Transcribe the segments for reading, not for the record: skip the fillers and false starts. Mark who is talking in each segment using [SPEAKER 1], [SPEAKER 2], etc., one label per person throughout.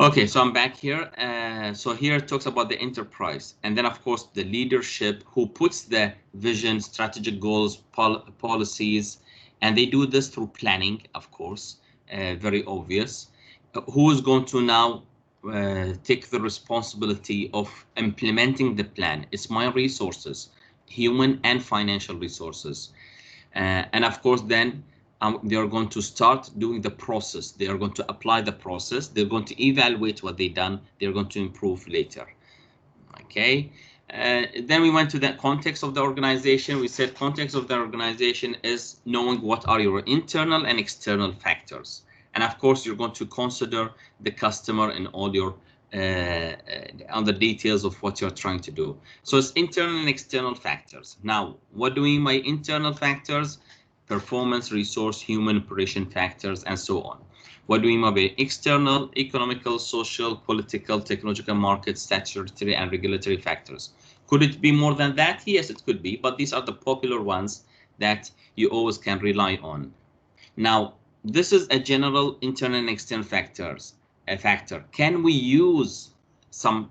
[SPEAKER 1] Okay, so I'm back here. So here it talks about the enterprise, and then of course the leadership who puts the vision, strategic goals, policies, and they do this through planning, of course, very obvious. Who is going to now take the responsibility of implementing the plan? It's my resources, human and financial resources. And of course, then they are going to start doing the process. They are going to apply the process. They're going to evaluate what they've done. They're going to improve later. Okay. Then we went to the context of the organization. We said context of the organization is knowing what are your internal and external factors. And of course, you're going to consider the customer in all your on the details of what you're trying to do. So it's internal and external factors. Now, what do we mean by internal factors? Performance, resource, human, operation factors, and so on. What do we mean by external? Economical, social, political, technological, market, statutory, and regulatory factors. Could it be more than that? Yes, it could be, but these are the popular ones that you always can rely on. Now, this is a general internal and external factors. A factor. Can we use some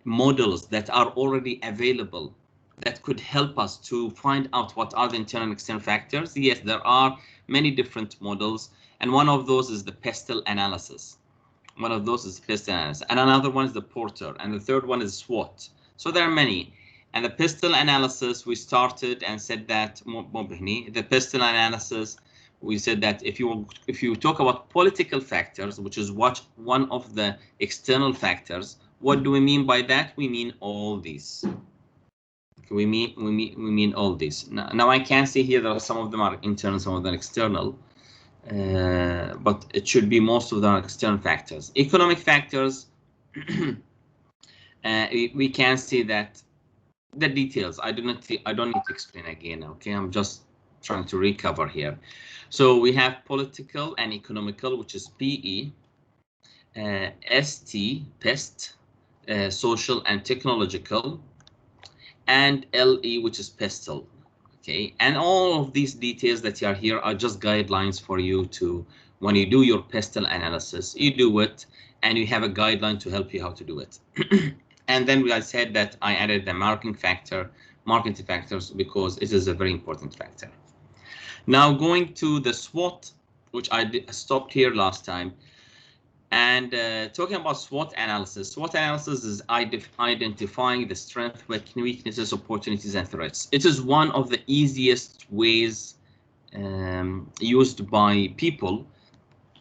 [SPEAKER 1] models that are already available that could help us to find out what are the internal and external factors? Yes, there are many different models, and one of those is the PESTLE analysis. One of those is PESTLE analysis, and another one is the PORTER, and the third one is SWOT. So there are many. And the PESTLE analysis, we started and said that the PESTLE analysis, we said that if you talk about political factors, which is one of the external factors, what do we mean by that? We mean all these. We mean all these. Now I can see here that some of them are internal, some of them external, but it should be most of them are external factors. Economic factors, we can see that the details. I don't need to explain again. Okay, I'm just trying to recover here. So we have political and economical, which is PE, ST, PEST, social and technological, and LE, which is PESTLE. Okay, and all of these details that are here are just guidelines for you to, when you do your PESTLE analysis, you do it, and you have a guideline to help you how to do it. And then I said that I added the marketing factors, because it is a very important factor. Now going to the SWOT, which I stopped here last time, and talking about SWOT analysis. SWOT analysis is identifying the strengths, weaknesses, opportunities, and threats. It is one of the easiest ways used by people,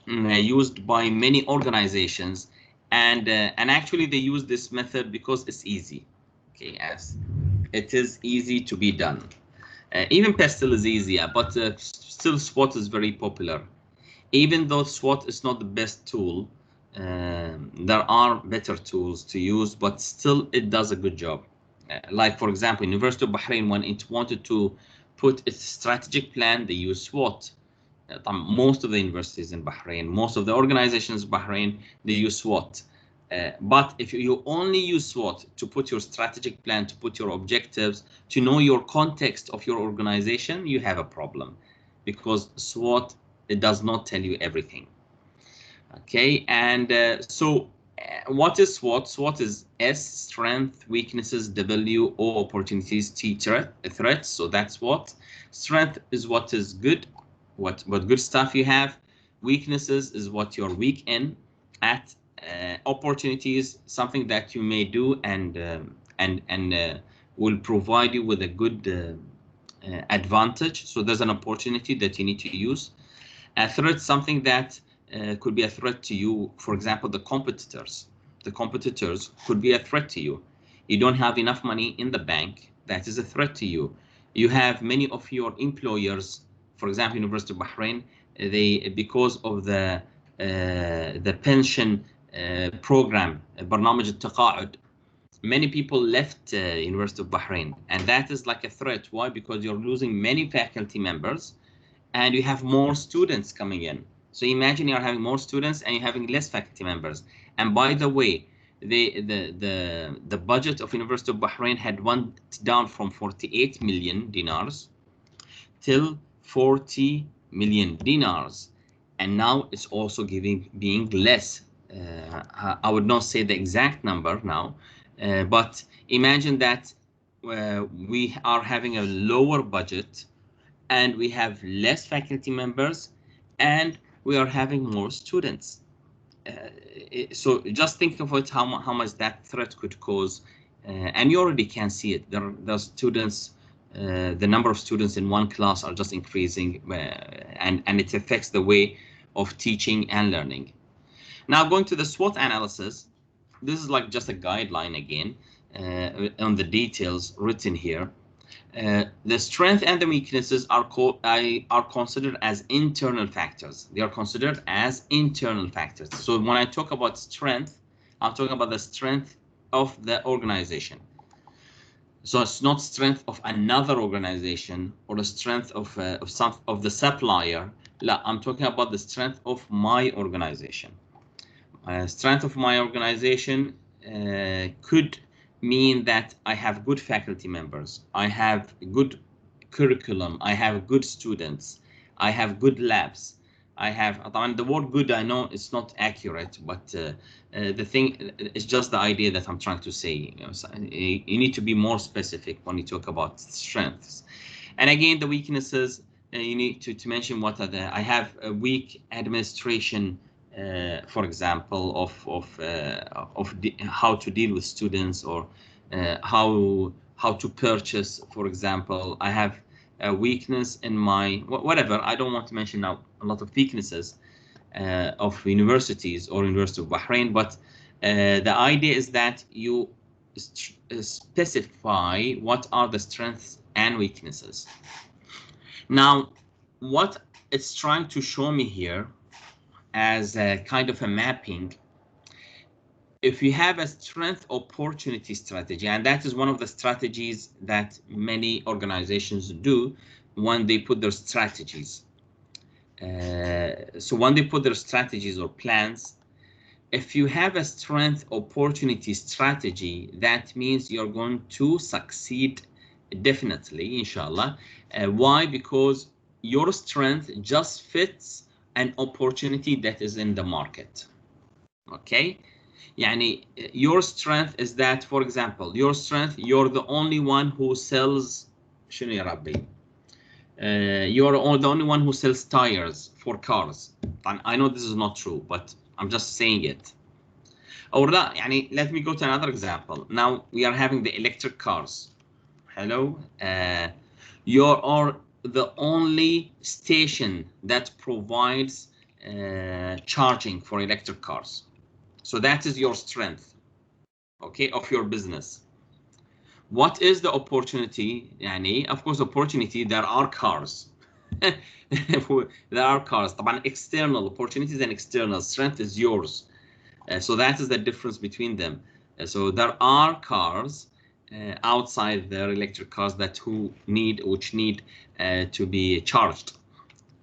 [SPEAKER 1] used by many organizations, and actually they use this method because it's easy. Okay, as it is easy to be done. Even PESTLE is easier, but still SWOT is very popular. Even though SWOT is not the best tool, there are better tools to use, but still it does a good job. Like for example, University of Bahrain, when it wanted to put its strategic plan, they use SWOT. Most of the universities in Bahrain, most of the organizations in Bahrain, they use SWOT. But if you only use SWOT to put your strategic plan, to put your objectives, to know your context of your organization, you have a problem, because SWOT, it does not tell you everything. Okay, and what is SWOT? SWOT is S, strength, weaknesses, W, O, opportunities, T, threats. So that's what. Strength is what is good, what good stuff you have. Weaknesses is what you're weak in at. Opportunities, something that you may do and will provide you with a good advantage. So there's an opportunity that you need to use. A threat, something that could be a threat to you. For example, the competitors. The competitors could be a threat to you. You don't have enough money in the bank. That is a threat to you. You have many of your employers, for example, University of Bahrain, they, because of the pension program, برنامج التقاعد, many people left University of Bahrain, and that is like a threat. Why? Because you're losing many faculty members and you have more students coming in. So imagine you're having more students and you're having less faculty members. And by the way, the budget of University of Bahrain had went down from 48 million dinars till 40 million dinars. and now it's also being less. I would not say the exact number now, but imagine that we are having a lower budget and we have less faculty members and we are having more students. So just think of it, how much that threat could cause, and you already can see it. There students, the number of students in one class are just increasing, and it affects the way of teaching and learning. Now going to the SWOT analysis, this is like just a guideline again on the details written here. The strength and the weaknesses are considered as internal factors. They are considered as internal factors. So when I talk about strength, I'm talking about the strength of the organization. So it's not strength of another organization or the strength of the supplier. No, I'm talking about the strength of my organization. Strength of my organization could mean that I have good faculty members, I have good curriculum, I have good students, I have good labs, I have, the word good, I know it's not accurate, but the thing is just the idea that I'm trying to say. You need to be more specific when you talk about strengths. And again, the weaknesses, you need to mention what are I have a weak administration, for example, of how to deal with students, or how to purchase, for example. I have a weakness in my whatever. I don't want to mention now a lot of weaknesses of universities or University of Bahrain, but the idea is that you specify what are the strengths and weaknesses. Now, what it's trying to show me here as a kind of a mapping, if you have a strength opportunity strategy, and that is one of the strategies that many organizations do when they put their strategies. So when they put their strategies or plans, if you have a strength opportunity strategy, that means you're going to succeed definitely, inshallah. Why? Because your strength just fits an opportunity that is in the market. Okay, yani your strength is that, for example, your strength, you're the only one who sells شنو يا ربي, you're the only one who sells tires for cars. And I know this is not true, but I'm just saying it. Or لا, يعني let me go to another example. Now we are having the electric cars. Hello, you're the only station that provides charging for electric cars. So that is your strength, okay, of your business. What is the opportunity? Yani, of course, opportunity, there are cars. There are cars. External opportunities and external strength is yours. So that is the difference between them. So there are cars outside their electric cars that which need to be charged,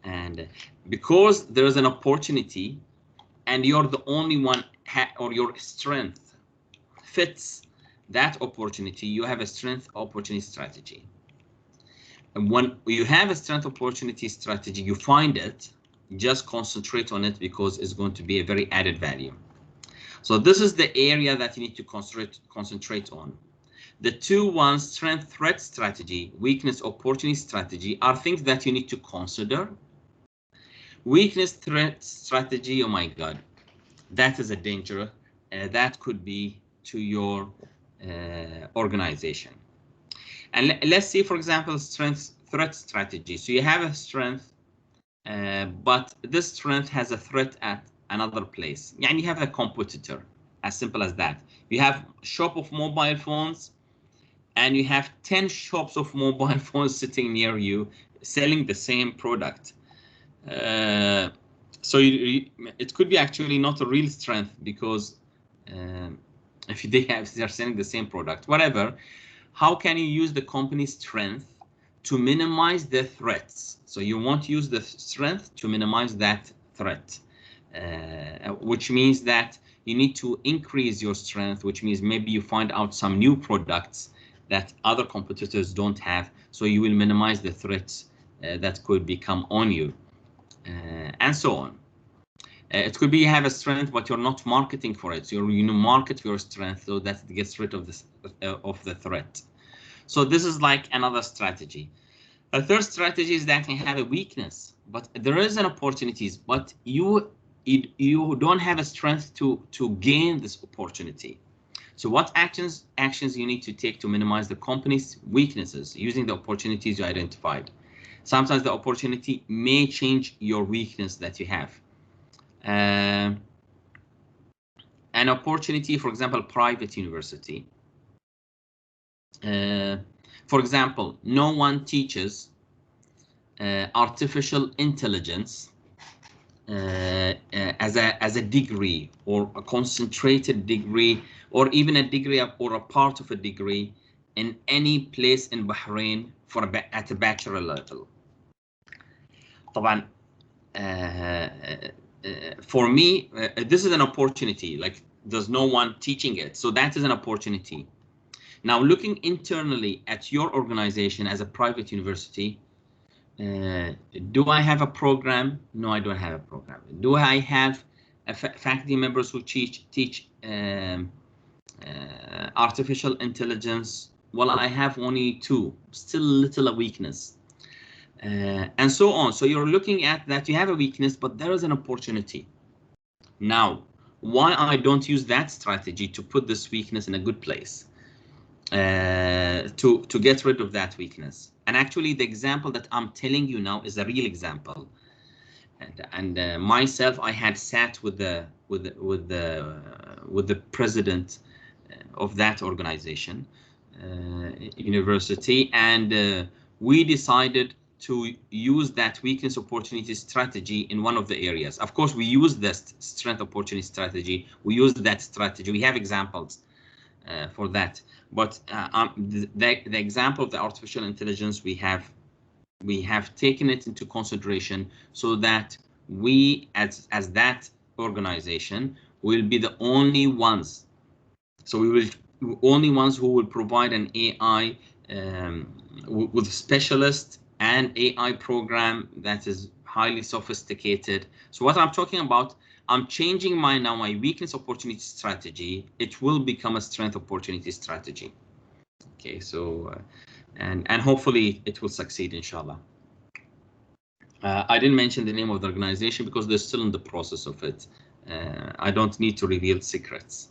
[SPEAKER 1] and because there is an opportunity and you're the only one, or your strength fits that opportunity, you have a strength opportunity strategy. And when you have a strength opportunity strategy, you find it, just concentrate on it, because it's going to be a very added value. So this is the area that you need to concentrate on. The two ones, strength threat strategy, weakness opportunity strategy, are things that you need to consider. Weakness threat strategy, oh my God, that is a danger. That could be to your organization. And let's see, for example, strength threat strategy. So you have a strength, but this strength has a threat at another place. And you have a competitor, as simple as that. You have a shop of mobile phones, and you have 10 shops of mobile phones sitting near you selling the same product. So it could be actually not a real strength, because if they're selling the same product, whatever. How can you use the company's strength to minimize the threats? So you want to use the strength to minimize that threat, which means that you need to increase your strength, which means maybe you find out some new products that other competitors don't have, so you will minimize the threats that could become on you, and so on. It could be you have a strength, but you're not marketing for it. So you market for your strength so that it gets rid of this of the threat. So this is like another strategy. A third strategy is that you have a weakness, but there is an opportunities, but you don't have a strength to gain this opportunity. So what actions you need to take to minimize the company's weaknesses using the opportunities you identified? Sometimes the opportunity may change your weakness that you have. An opportunity, for example, private university. For example, no one teaches artificial intelligence as a degree, or a concentrated degree, or even a degree or a part of a degree in any place in Bahrain at a bachelor level. طبعا, for me, this is an opportunity, like there's no one teaching it, so that is an opportunity. Now, looking internally at your organization as a private university, do I have a program? No, I don't have a program. Do I have faculty members who teach artificial intelligence? Well, I have only 2, still a little a weakness. And so on. So you're looking at that you have a weakness, but there is an opportunity. Now, why I don't use that strategy to put this weakness in a good place, to get rid of that weakness. And actually, the example that I'm telling you now is a real example. And myself, I had sat with the president of that organization, university, and we decided to use that weakness opportunity strategy in one of the areas. Of course, we use this strength opportunity strategy. We use that strategy. We have examples for that. But the example of the artificial intelligence, we have taken it into consideration so that we, as that organization, will be the only ones. So we will only ones who will provide an AI with specialist and AI program that is highly sophisticated. So what I'm talking about, I'm changing my weakness opportunity strategy. It will become a strength opportunity strategy. Okay, so and hopefully it will succeed, inshallah. I didn't mention the name of the organization because they're still in the process of it. I don't need to reveal secrets.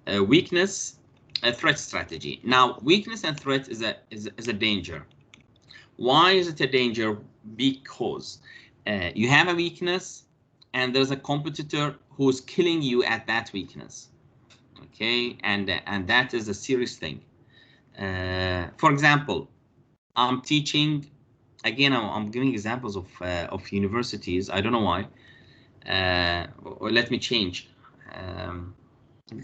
[SPEAKER 1] Weakness, a threat strategy. Now, weakness and threat is a danger. Why is it a danger? Because you have a weakness and there's a competitor who's killing you at that weakness. Okay, and that is a serious thing. For example, I'm teaching. Again, I'm giving examples of universities. I don't know why. Or let me change.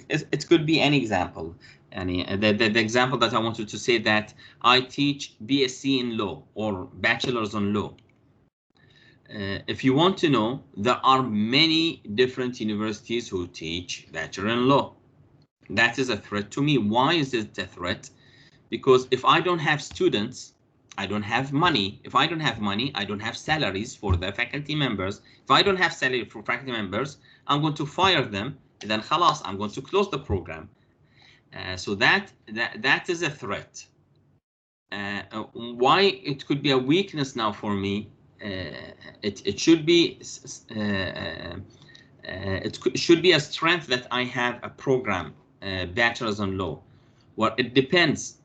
[SPEAKER 1] It could be any example. The example that I wanted to say, that I teach BSc in law or bachelor's on law. If you want to know, there are many different universities who teach bachelor in law. That is a threat to me. Why is it a threat? Because if I don't have students, I don't have money. If I don't have money, I don't have salaries for the faculty members. If I don't have salary for faculty members, I'm going to fire them. And then khalas, I'm going to close the program. So that is a threat. Why it could be a weakness now for me? It should be should be a strength that I have a program, bachelor's in law. Well, it depends.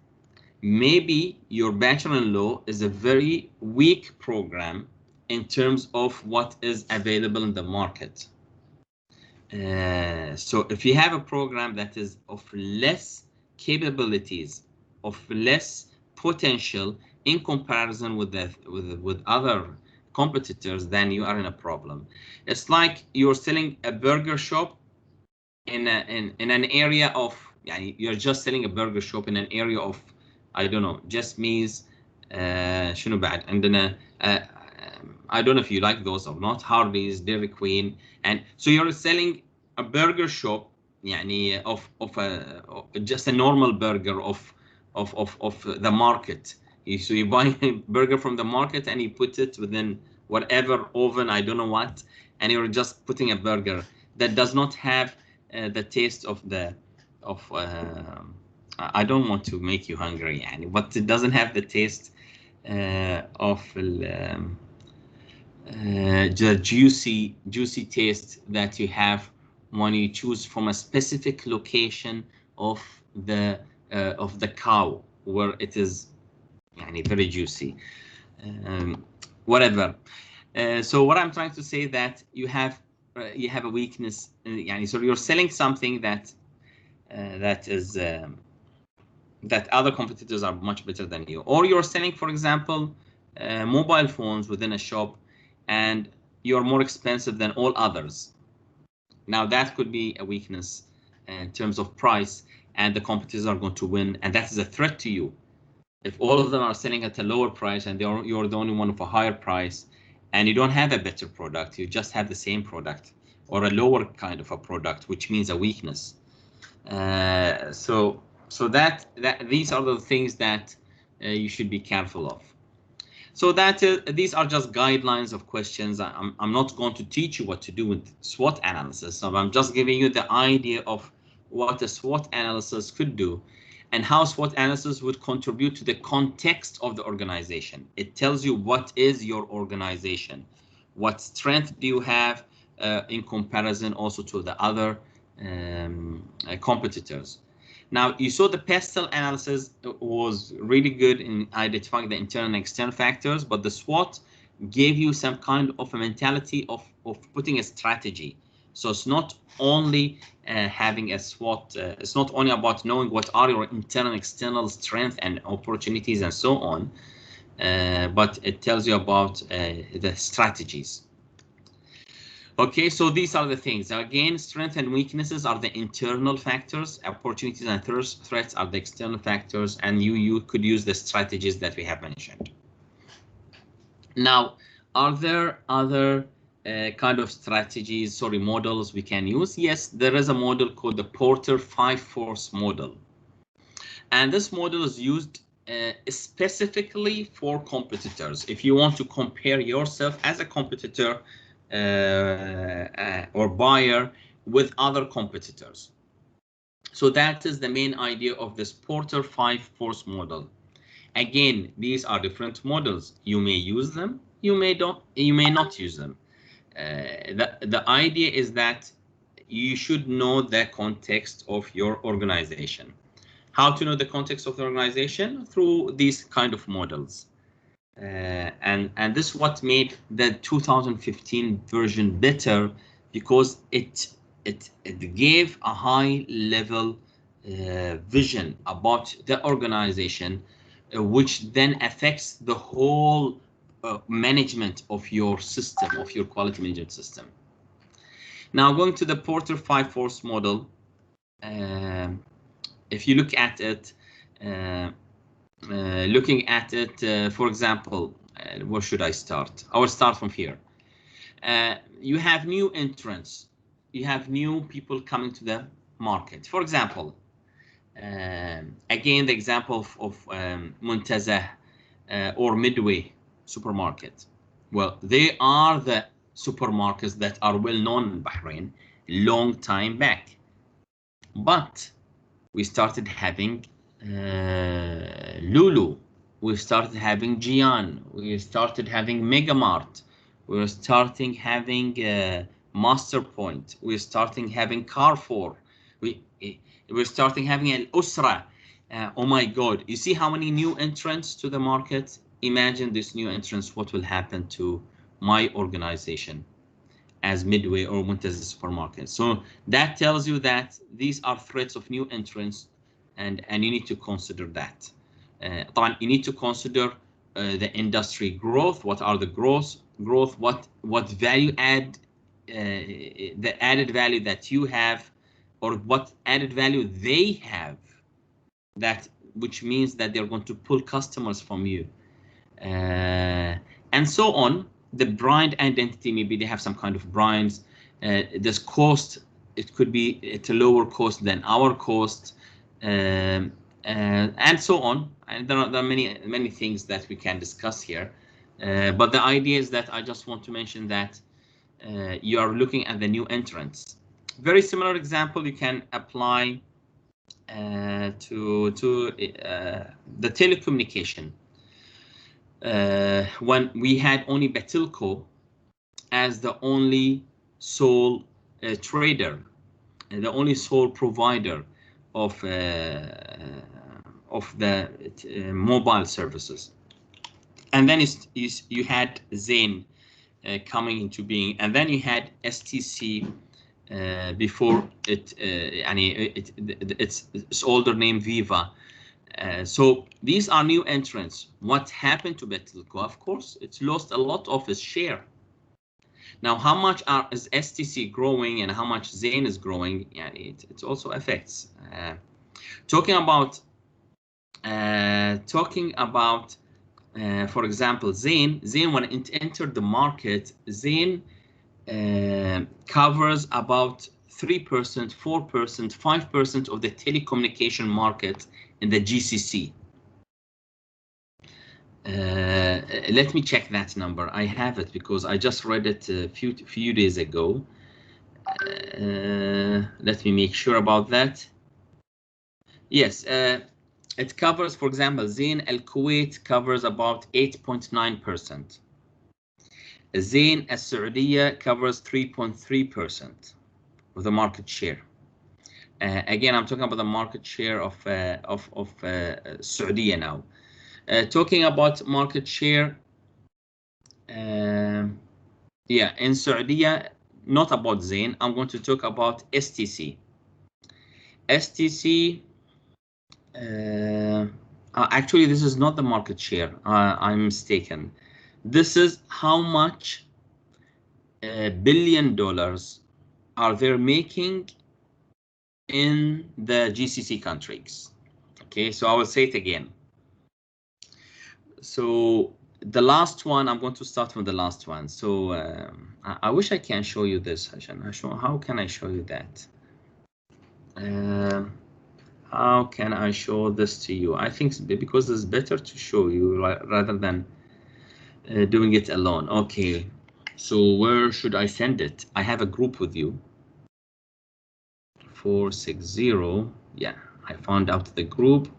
[SPEAKER 1] Maybe your bachelor in law is a very weak program in terms of what is available in the market. So if you have a program that is of less capabilities, of less potential in comparison with other competitors, then you are in a problem. It's like you're selling a burger shop in an area of, you're just selling a burger shop in an area of, I don't know, just means شنو بعد عندنا I don't know if you like those or not, Harvey's, Dairy Queen, and so you're selling a burger shop يعني of just a normal burger of the market. So you buy a burger from the market and you put it within whatever oven, I don't know what, and you're just putting a burger that does not have the taste of the I don't want to make you hungry, يعني, but it doesn't have the taste of the juicy taste that you have when you choose from a specific location of the cow where it is يعني, very juicy. Whatever. So what I'm trying to say that you have a weakness. يعني, so you're selling something that that other competitors are much better than you, or you're selling, for example, mobile phones within a shop, and you're more expensive than all others. Now that could be a weakness in terms of price, and the competitors are going to win, and that is a threat to you. If all of them are selling at a lower price and you're the only one of a higher price, and you don't have a better product, you just have the same product or a lower kind of a product, which means a weakness. So that these are the things that you should be careful of. So that these are just guidelines of questions. I'm not going to teach you what to do with SWOT analysis. So I'm just giving you the idea of what a SWOT analysis could do and how SWOT analysis would contribute to the context of the organization. It tells you what is your organization, what strength do you have in comparison also to the other competitors. Now, you saw the PESTLE analysis was really good in identifying the internal and external factors, but the SWOT gave you some kind of a mentality of putting a strategy. So it's not only having a SWOT, it's not only about knowing what are your internal and external strengths and opportunities and so on, but it tells you about the strategies. Okay, so these are the things. Again, strengths and weaknesses are the internal factors, opportunities and threats are the external factors, and you could use the strategies that we have mentioned. Now, are there other kind of strategies, models we can use? Yes, there is a model called the PORTER 5-force model. And this model is used specifically for competitors. If you want to compare yourself as a competitor or buyer with other competitors. So that is the main idea of this PORTER 5-force model. Again, these are different models. You may use them, you may not use them. The idea is that you should know the context of your organization. How to know the context of the organization? Through these kind of models. And this is what made the 2015 version better, because it gave a high level vision about the organization, which then affects the whole management of your system, of your quality management system. Now, going to the PORTER 5-force model, if you look at it, for example, where should I start? I will start from here. You have new entrants. You have new people coming to the market. For example, again, the example of Muntazah or Midway supermarket. Well, they are the supermarkets that are well known in Bahrain long time back. But we started having Lulu, we started having Juran, we started having Megamart, we're starting having Master Point, we're starting having Carrefour, we're starting having Al Usra. Oh my God, you see how many new entrants to the market? Imagine this new entrants, what will happen to my organization as Midway or Muntazah supermarket. So that tells you that these are threats of new entrants, and you need to consider that. You need to consider the industry growth. What are the growth? What value add, the added value that you have, or what added value they have, which means that they're going to pull customers from you, and so on. The brand identity, maybe they have some kind of brands. This cost, it could be at a lower cost than our cost, and so on. And there are many things that we can discuss here. But the idea is that I just want to mention that you are looking at the new entrants. Very similar example you can apply to the telecommunication. When we had only Betilco as the only sole trader, the only sole provider of the mobile services, and then you had Zain coming into being, and then you had STC before it, its older name Viva. So these are new entrants. What happened to Betilco? Of course, it's lost a lot of its share. Now, how much is STC growing and how much Zain is growing? Yeah, it also affects. Talking about, for example, Zain when it entered the market, Zain covers about 3%, 4%, 5% of the telecommunication market in the GCC. Let me check that number. I have it because I just read it a few days ago. Let me make sure about that. Yes, it covers, for example, Zain Al Kuwait covers about 8.9%. Zain Al Saudiya covers 3.3% of the market share. Again, I'm talking about the market share of Saudiya now. Talking about market share, yeah, in Saudiya, not about Zain. I'm going to talk about STC. STC, actually, this is not the market share. I'm mistaken. This is how much $1 billion are they making in the GCC countries. Okay, so I will say it again. So the last one, I'm going to start from the last one. So I wish I can show you this. How can I show you that? How can I show this to you? I think because it's better to show you rather than doing it alone. Okay, so where should I send it? I have a group with you. 460. Yeah, I found out the group.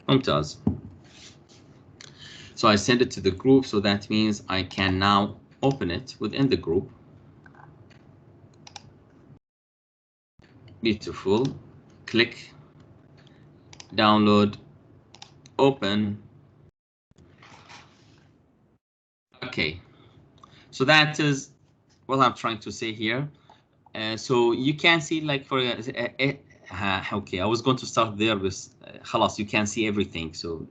[SPEAKER 1] Mumtaz. So I send it to the group, so that means I can now open it within the group. Beautiful. Click, download, open. Okay, so that is what I'm trying to say here. So you can see, like, for okay, I was going to start there with khalas, you can see everything. So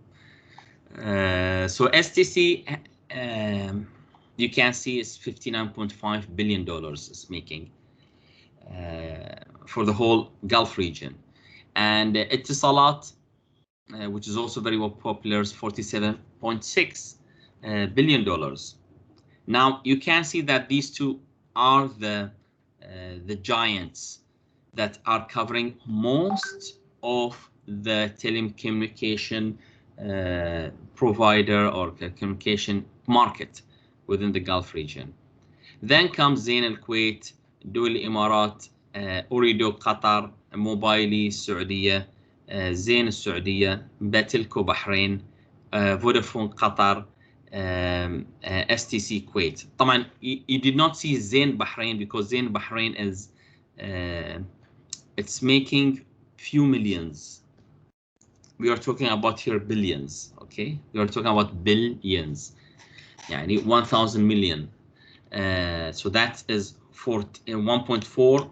[SPEAKER 1] so STC, you can see is $59.5 billion is making for the whole Gulf region, and Etisalat, which is also very well popular, is $47.6 billion. Now you can see that these two are the giants that are covering most of the telecommunication provider or communication market within the Gulf region. Then comes Zain Al Kuwait, Dul Imarat, Ooredoo Qatar, Mobile Saudiya, Zain Saudiya, Betilco Bahrain, Vodafone Qatar, STC Kuwait. طبعا you did not see Zain Bahrain because Zain Bahrain is it's making few millions. We are talking about here billions. Okay, we are talking about billions. يعني 1,000 million. So that is 1.4.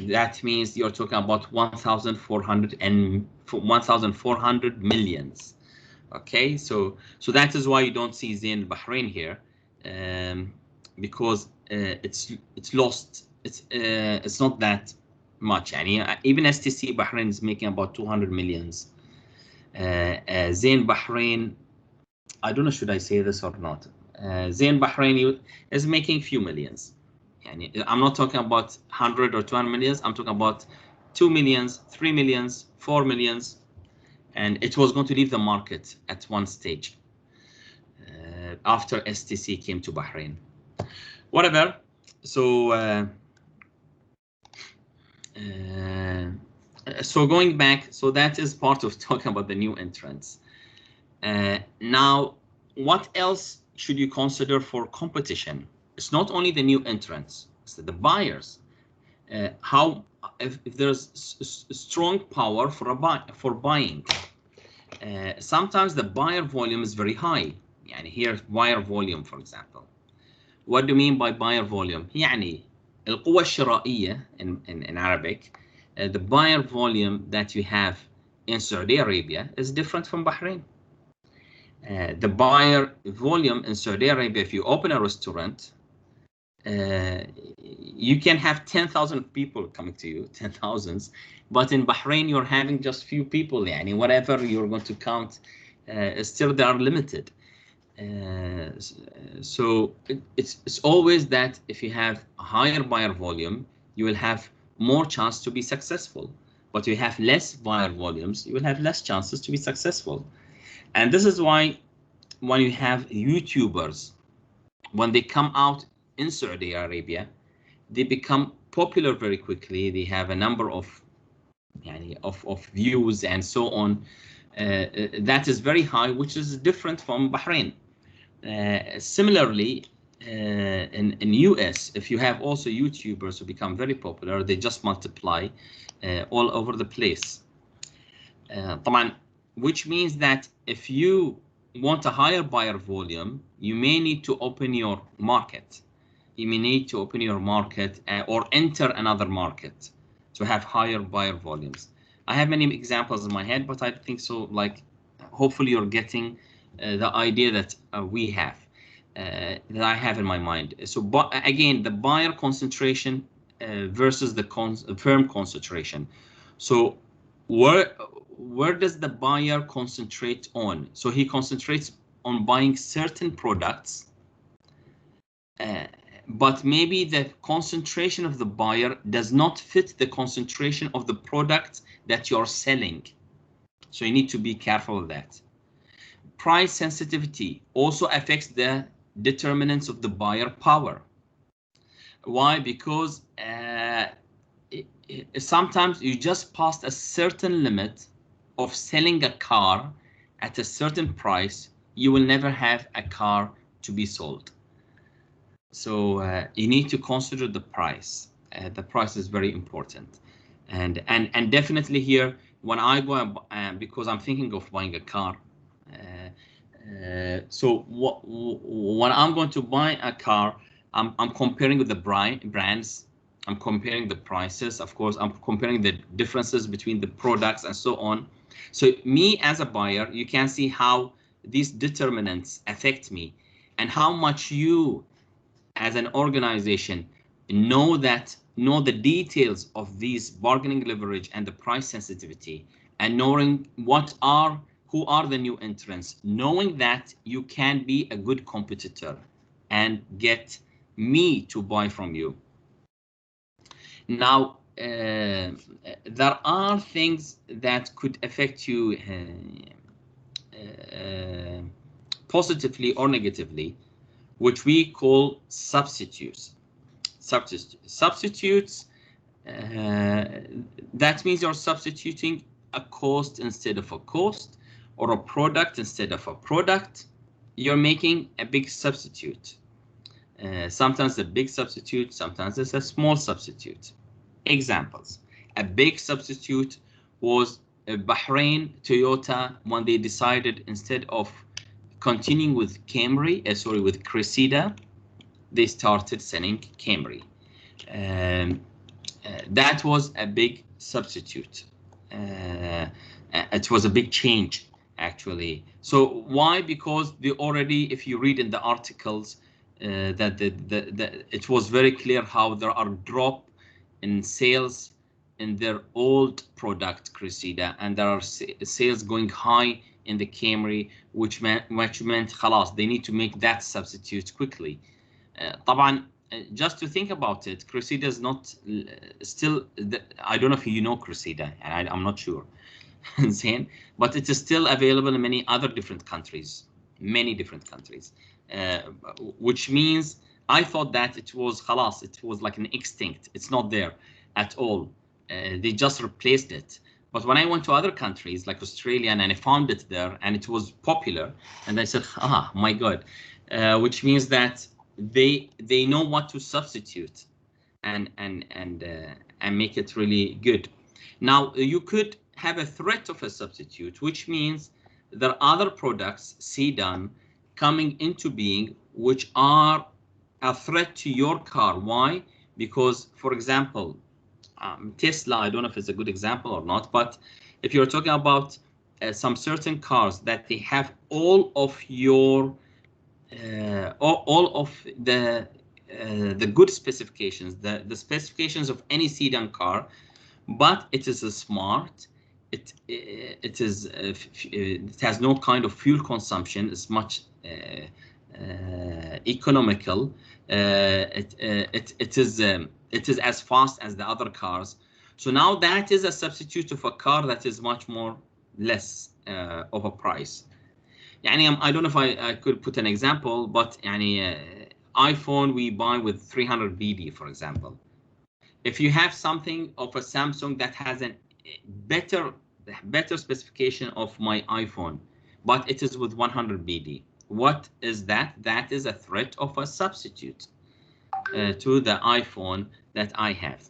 [SPEAKER 1] That means you're talking about 1,400 millions. Okay, so that is why you don't see Zain Bahrain here, because it's lost. It's not that much. Even STC Bahrain is making about 200 millions. Zain Bahrain, I don't know should I say this or not. Zain Bahrain is making few millions. I'm not talking about 100 or 200 millions. I'm talking about 2 millions, 3 millions, 4 millions, and it was going to leave the market at one stage. after STC came to Bahrain. Whatever. So so going back, so that is part of talking about the new entrants. Now, what else should you consider for competition? It's not only the new entrants, it's the buyers. How if there's strong power for buying. Sometimes the buyer volume is very high. يعني here buyer volume, for example. What do you mean by buyer volume? يعني القوة الشرائية in Arabic. The buyer volume that you have in Saudi Arabia is different from Bahrain. The buyer volume in Saudi Arabia, if you open a restaurant, you can have 10,000 people coming to you, 10,000s, but in Bahrain you're having just few people. Yani whatever you're going to count, still they are limited. So it's always that if you have a higher buyer volume, you will have more chance to be successful. But you have less buyer volumes, you will have less chances to be successful. And this is why when you have YouTubers, when they come out in Saudi Arabia, they become popular very quickly. They have a number of views and so on. That is very high, which is different from Bahrain. Similarly, in US, if you have also YouTubers who become very popular, they just multiply all over the place. طبعا, which means that if you want a higher buyer volume, you may need to open your market. You may need to open your market or enter another market to have higher buyer volumes. I have many examples in my head, but I think so. Like, hopefully, you're getting the idea that we have, that I have in my mind. So, but again, the buyer concentration versus the firm concentration. So, where does the buyer concentrate on? So he concentrates on buying certain products, but maybe the concentration of the buyer does not fit the concentration of the product that you're selling. So you need to be careful of that. Price sensitivity also affects the determinants of the buyer power. Why? Because sometimes you just passed a certain limit of selling a car at a certain price, you will never have a car to be sold. So you need to consider the price. The price is very important, and definitely here when I go because I'm thinking of buying a car. So when I'm going to buy a car, I'm comparing with the brands. I'm comparing the prices. Of course, I'm comparing the differences between the products and so on. So me as a buyer, you can see how these determinants affect me and how much you as an organization know the details of these bargaining leverage and the price sensitivity, and knowing who are the new entrants, knowing that you can be a good competitor and get me to buy from you. Now, there are things that could affect you positively or negatively, which we call substitutes. Substitutes, that means you're substituting a cost instead of a cost, or a product instead of a product. You're making a big substitute. Sometimes a big substitute, sometimes it's a small substitute. Examples. A big substitute was Bahrain Toyota when they decided instead of continuing with with Cressida, they started selling Camry. That was a big substitute. It was a big change, actually. So why? Because they already, if you read in the articles, that it was very clear how there are drop in sales in their old product Cressida, and there are sales going high in the Camry, which meant خلاص, they need to make that substitute quickly. طبعا, just to think about it, Cressida is not still, I don't know if you know Cressida, and I'm not sure, but it is still available in many other different countries, many different countries. which means I thought that it was خلاص, it was like an extinct. It's not there at all. They just replaced it. But when I went to other countries like Australia and I found it there and it was popular, and I said, ah, my God, which means that they know what to substitute and make it really good. Now you could have a threat of a substitute, which means there are other products, CDON, coming into being, which are a threat to your car. Why? Because, for example, Tesla, I don't know if it's a good example or not, but if you're talking about some certain cars that they have all of your all of the good specifications, the specifications of any sedan car, but it is a smart. It has no kind of fuel consumption. It's much economical. It is as fast as the other cars. So now that is a substitute of a car that is much more less of a price. يعني I don't know if I could put an example, but يعني iPhone we buy with 300 BD, for example. If you have something of a Samsung that has a better specification of my iPhone, but it is with 100 BD, what is that? That is a threat of a substitute to the iPhone that I have.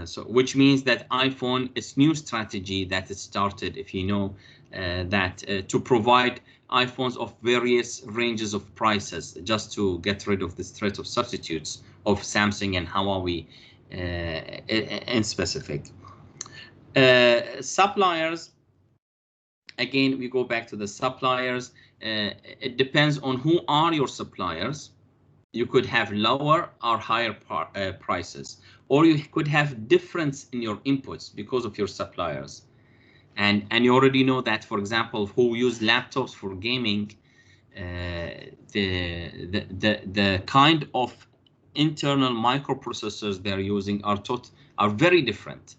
[SPEAKER 1] So which means that iPhone, its new strategy that it started, if you know, that to provide iPhones of various ranges of prices just to get rid of this threat of substitutes of Samsung and Huawei in specific. Suppliers, again, we go back to the suppliers. It depends on who are your suppliers. You could have lower or higher prices, or you could have difference in your inputs because of your suppliers. And you already know that, for example, who use laptops for gaming, the kind of internal microprocessors they're using are very different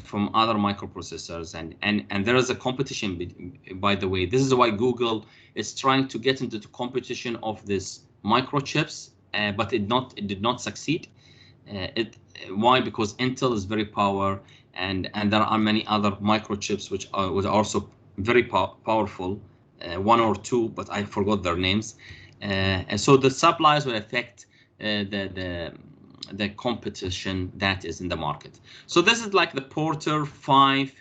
[SPEAKER 1] from other microprocessors, and there is a competition. By the way, this is why Google is trying to get into the competition of this microchips, but it did not succeed. Why? Because Intel is very powerful, and there are many other microchips which are also very powerful, one or two, but I forgot their names. And so the supplies will affect the competition that is in the market. So this is like the Porter five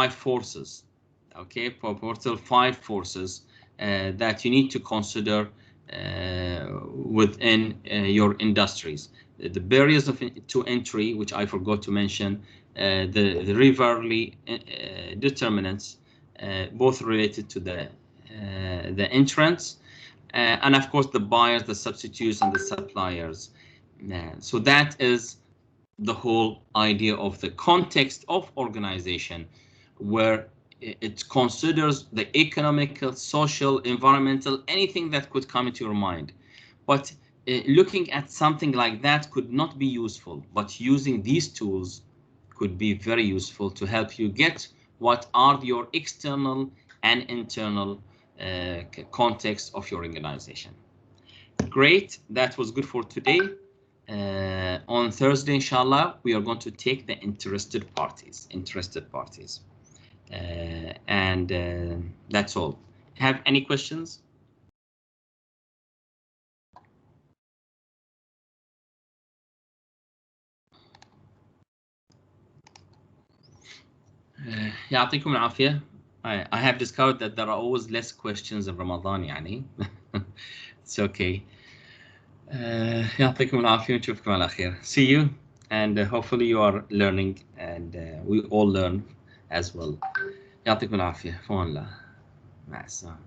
[SPEAKER 1] forces. Okay, for Porter 5 forces that you need to consider within your industries. The barriers to entry, which I forgot to mention, the rivalry determinants, both related to the entrants, and of course the buyers, the substitutes, and the suppliers. So that is the whole idea of the context of organization, where it considers the economical, social, environmental, anything that could come into your mind. But looking at something like that could not be useful, but using these tools could be very useful to help you get what are your external and internal context of your organization. Great, that was good for today. On Thursday, inshallah, we are going to take the interested parties. And that's all. Have any questions? يعطيكم العافية. I have discovered that there are always less questions in Ramadan, يعني. It's okay. يعطيكم العافية ونشوفكم على خير. See you, and hopefully you are learning, and we all learn as well. يعطيكم العافية. فوان الله. مع السلامة.